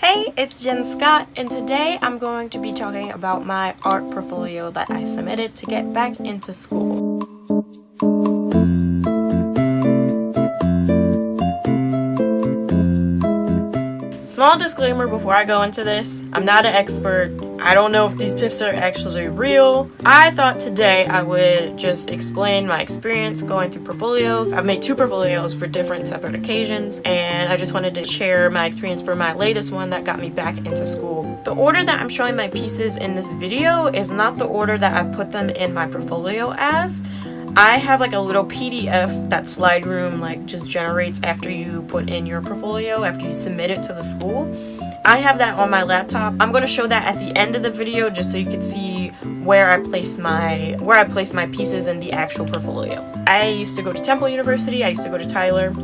Hey, it's Jen Scott, and today I'm going to be talking about my art portfolio that I submitted to get back into school. Small disclaimer before I go into this, I'm not an expert. I don't know if these tips are actually real. I thought today I would just explain my experience going through portfolios. I've made 2 portfolios for different separate occasions, and I just wanted to share my experience for my latest one that got me back into school. The order that I'm showing my pieces in this video is not the order that I put them in my portfolio as. I have like a little PDF that Slideroom just generates after you put in your portfolio, after you submit it to the school. I have that on my laptop. I'm going to show that at the end of the video just so you can see where I place my pieces in the actual portfolio. I used to go to Temple University, I used to go to Tyler,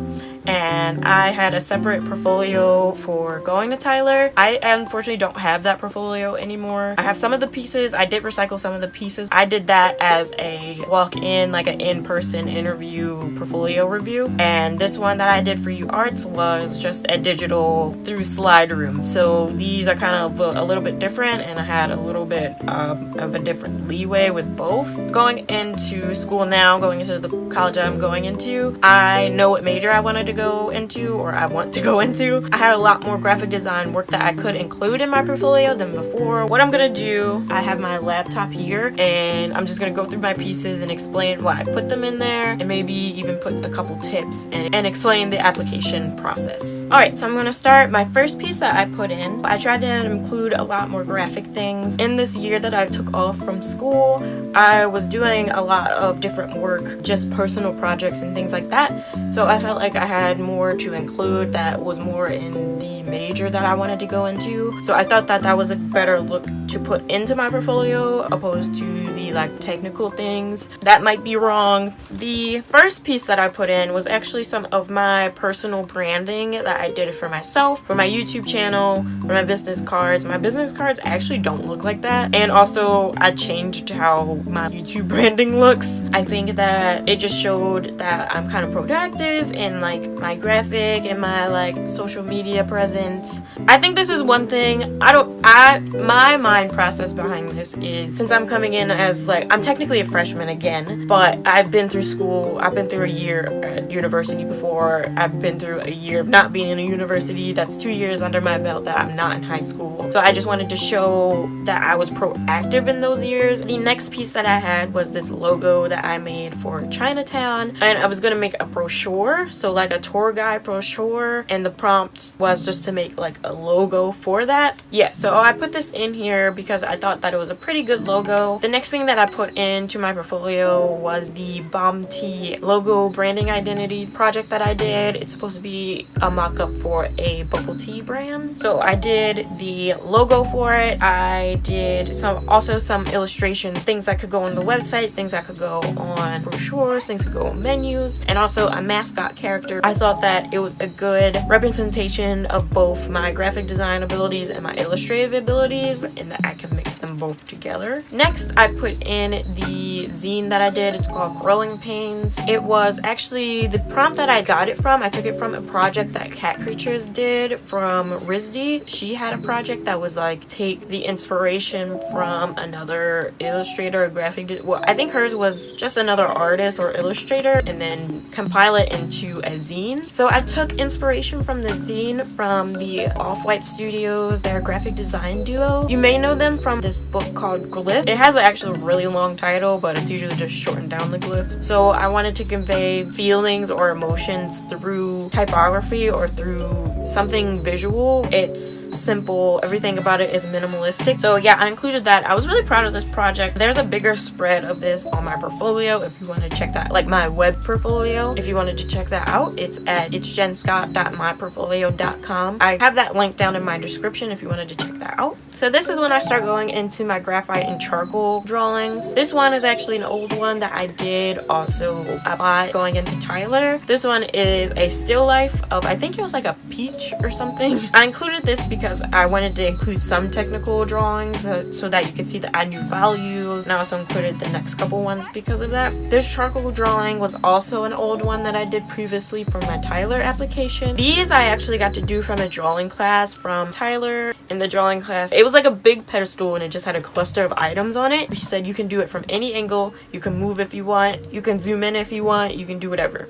and I had a separate portfolio for going to Tyler. I unfortunately don't have that portfolio anymore. I have some of the pieces. I did recycle some of the pieces. I did that as a walk-in, like an in-person interview portfolio review. And this one that I did for UArts was just a digital through Slideroom. So these are kind of a little bit different, and I had a little bit of a different leeway with both. Going into school now, going into the college I'm going into, I know what major I wanted to go into, or I want to go into. I had a lot more graphic design work that I could include in my portfolio than before. What I'm gonna do, I have my laptop here, and I'm just gonna go through my pieces and explain why I put them in there, and maybe even put a couple tips and explain the application process. Alright, so I'm gonna start. My first piece that I put in, I tried to include a lot more graphic things. In this year that I took off from school, I was doing a lot of different work, just personal projects and things like that, so I felt like I had more to include that was more in the major that I wanted to go into. So I thought that that was a better look to put into my portfolio opposed to the technical things. That might be wrong. The first piece that I put in was actually some of my personal branding that I did for myself, for my YouTube channel, for my business cards. My business cards actually don't look like that, and also I changed how my YouTube branding looks. I think that it just showed that I'm kind of proactive in my graphic and my social media presence. I think this is one thing my mind process behind this is, since I'm coming in as I'm technically a freshman again, but I've been through school. I've been through a year at university before. I've been through a year of not being in a university. That's 2 years under my belt that I'm not in high school. So I just wanted to show that I was proactive in those years. The next piece that I had was this logo that I made for Chinatown, and I was gonna make a brochure, so a tour guide brochure, and the prompt was just to make a logo for that. Yeah, so I put this in here because I thought that it was a pretty good logo. The next thing that I put into my portfolio was the Bomb Tea logo branding identity project that I did. It's supposed to be a mock-up for a bubble tea brand. So I did the logo for it. I did also some illustrations, things that could go on the website, things that could go on brochures, things that could go on menus, and also a mascot character. I thought that it was a good representation of both my graphic design abilities and my illustrative abilities, and that I can mix them both together. Next, I put in the zine that I did. It's called Growing Pains. It was actually the prompt that I got it from. I took it from a project that Cat Creatures did from RISD. She had a project that was take the inspiration from another illustrator or I think hers was just another artist or illustrator, and then compile it into a zine. So I took inspiration from the zine from the Off-White Studios, their graphic design duo. You may know them from this book called Glyph. It has actually a really long title, but it's usually just shortened down the glyphs. So I wanted to convey feelings or emotions through typography or through something visual. It's simple. Everything about it is minimalistic. So yeah, I included that. I was really proud of this project. There's a bigger spread of this on my portfolio if you want to check that, my web portfolio. If you wanted to check that out, it's at itsjenscott.myportfolio.com. I have that link down in my description if you wanted to check that out. So this is when I start going into my graphite and charcoal drawings. This one is actually an old one that I did also bought going into Tyler. This one is a still life of, I think it was a peach or something. I included this because I wanted to include some technical drawings so that you could see that I knew values, and I also included the next couple ones because of that. This charcoal drawing was also an old one that I did previously from my Tyler application. These I actually got to do from a drawing class from Tyler. In the drawing class, it was like a big pedestal and it just had a cluster of items on it. He said you can do it from any angle, you can move if you want, you can zoom in if you want, you can do whatever.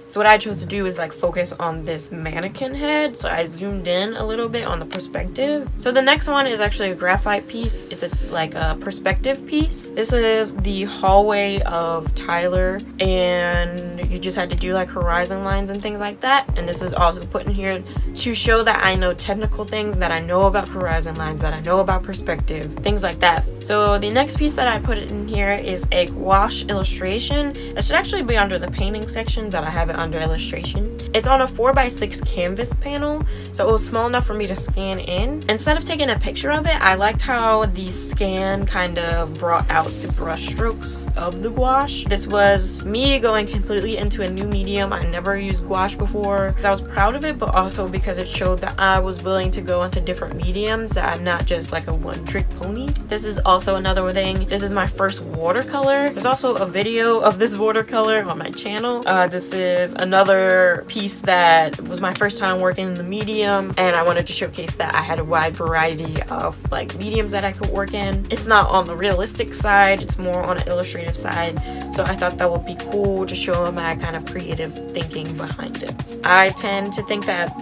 So what I chose to do is like focus on this mannequin head. So I zoomed in a little bit on the perspective. So the next one is actually a graphite piece. It's like a perspective piece. This is the hallway of Tyler, and you just had to do like horizon lines and things like that. And this is also put in here to show that I know technical things, that I know about horizon lines, that I know about perspective, things like that. So the next piece that I put in here is a gouache illustration. It should actually be under the painting section, but I have it under illustration. It's on a 4x6 canvas panel, so it was small enough for me to scan in. Instead of taking a picture of it, I liked how the scan kind of brought out the brush strokes of the gouache. This was me going completely into a new medium. I never used gouache before. I was proud of it, but also because it showed that I was willing to go into different mediums, that I'm not just like a one-trick pony. This is also another thing. This is my first watercolor. There's also a video of this watercolor on my channel. This is another piece that was my first time working in the medium, and I wanted to showcase that I had a wide variety of like mediums that I could work in. It's not on the realistic side, it's more on an illustrative side, so I thought that would be cool to show my kind of creative thinking behind it. I tend to think that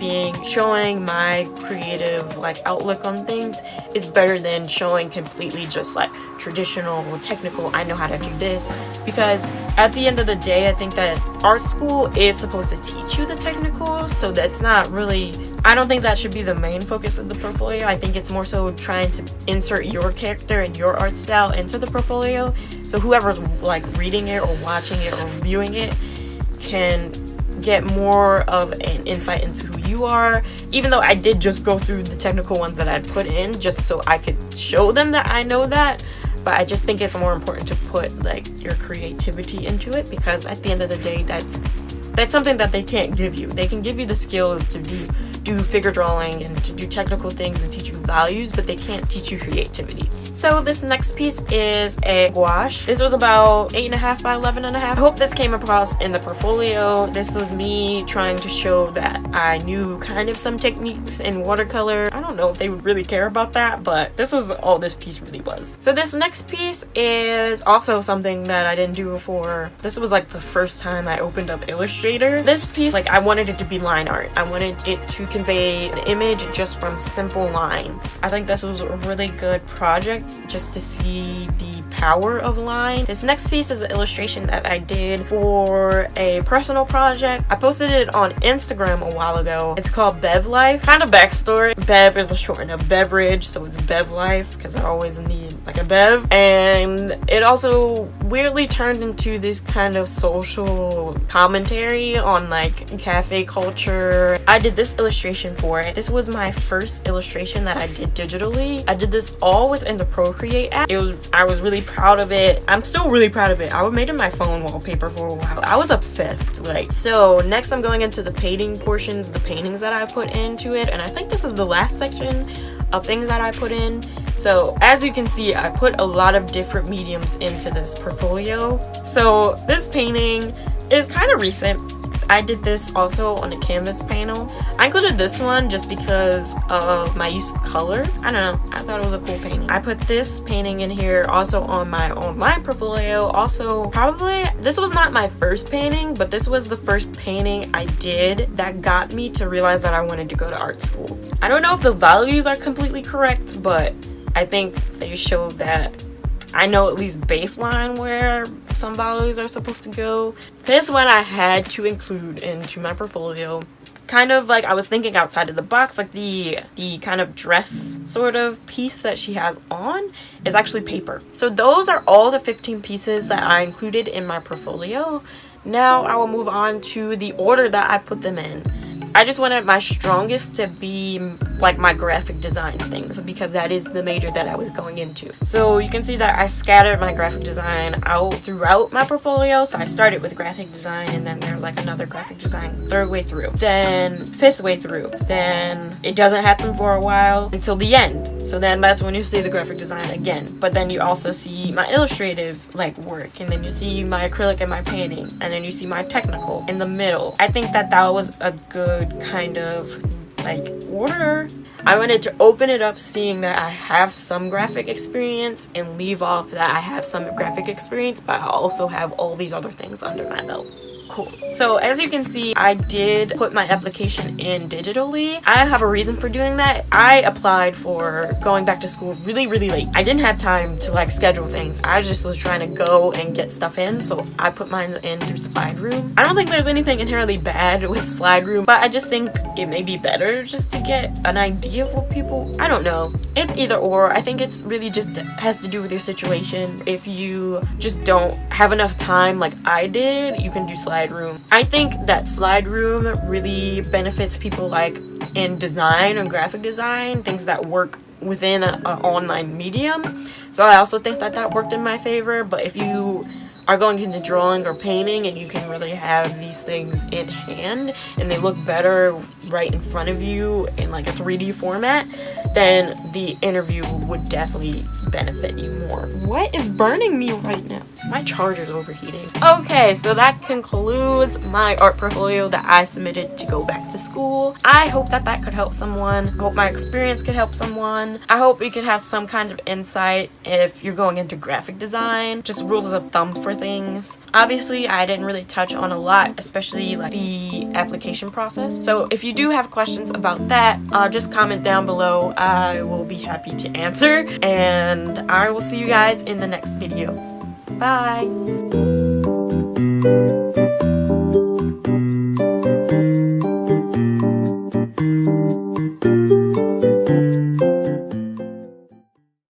showing my creative like outlook on things is better than showing completely just like traditional, technical, I know how to do this, because at the end of the day, I think that art school is supposed to teach you the technical, so that's not really, I don't think that should be the main focus of the portfolio. I think it's more so trying to insert your character and your art style into the portfolio, so whoever's like reading it or watching it or viewing it can get more of an insight into who you are, even though I did just go through the technical ones that I'd put in just so I could show them that I know that. But I just think it's more important to put like your creativity into it, because at the end of the day, that's something that they can't give you. They can give you the skills to do figure drawing and to do technical things and teach you values, but they can't teach you creativity. So this next piece is a gouache. This was about 8.5 by 11.5. I hope this came across in the portfolio. This was me trying to show that I knew kind of some techniques in watercolor. I don't know if they would really care about that, but this was all this piece really was. So this next piece is also something that I didn't do before. This was like the first time I opened up Illustrator. This piece, like I wanted it to be line art. I wanted it to convey an image just from simple lines. I think this was a really good project just to see the power of line. This next piece is an illustration that I did for a personal project. I posted it on Instagram a while ago. It's called Bev Life. Kind of backstory. Bev is a shorten of beverage, so it's Bev Life because I always need like a bev. And it also weirdly turned into this kind of social commentary on like cafe culture. I did this illustration for it. This was my first illustration that I did digitally. I did this all within the Procreate app. I was really proud of it. I'm still really proud of it. I made it my phone wallpaper for a while. I was obsessed. Like, so next I'm going into the painting portions, the paintings that I put into it, and I think this is the last section of things that I put in. So as you can see, I put a lot of different mediums into this portfolio. So this painting is kind of recent. I did this also on a canvas panel. I included this one just because of my use of color. I don't know, I thought it was a cool painting. I put this painting in here also on my online portfolio. Also, probably, this was not my first painting, but this was the first painting I did that got me to realize that I wanted to go to art school. I don't know if the values are completely correct, but I think they show that I know at least baseline where some values are supposed to go. This one I had to include into my portfolio. Kind of like I was thinking outside of the box, like the kind of dress sort of piece that she has on is actually paper. So those are all the 15 pieces that I included in my portfolio. Now I will move on to the order that I put them in. I just wanted my strongest to be like my graphic design things, because that is the major that I was going into. So you can see that I scattered my graphic design out throughout my portfolio. So I started with graphic design, and then there's like another graphic design third way through, then fifth way through, then it doesn't happen for a while until the end. So then that's when you see the graphic design again. But then you also see my illustrative like work, and then you see my acrylic and my painting, and then you see my technical in the middle. I think that was a good kind of like order. I wanted to open it up seeing that I have some graphic experience and leave off that I have some graphic experience, but I also have all these other things under my belt. Cool. So as you can see, I did put my application in digitally. I have a reason for doing that. I applied for going back to school really late. I didn't have time to like schedule things. I just was trying to go and get stuff in, so I put mine in through SlideRoom. I don't think there's anything inherently bad with SlideRoom, but I just think it may be better just to get an idea of what people, I don't know. It's either or. I think it's really just has to do with your situation. If you just don't have enough time like I did, you can do SlideRoom. I think that SlideRoom really benefits people like in design and graphic design, things that work within an online medium. So I also think that worked in my favor. But if you are going into drawing or painting and you can really have these things in hand and they look better right in front of you in like a 3D format, then the interview would definitely benefit you more. What is burning me right now? My charger's overheating. Okay, so that concludes my art portfolio that I submitted to go back to school. I hope that could help someone. I hope my experience could help someone. I hope you could have some kind of insight if you're going into graphic design, just rules of thumb for things. Obviously, I didn't really touch on a lot, especially like the application process. So if you do have questions about that, just comment down below. I will be happy to answer, and I will see you guys in the next video. Bye!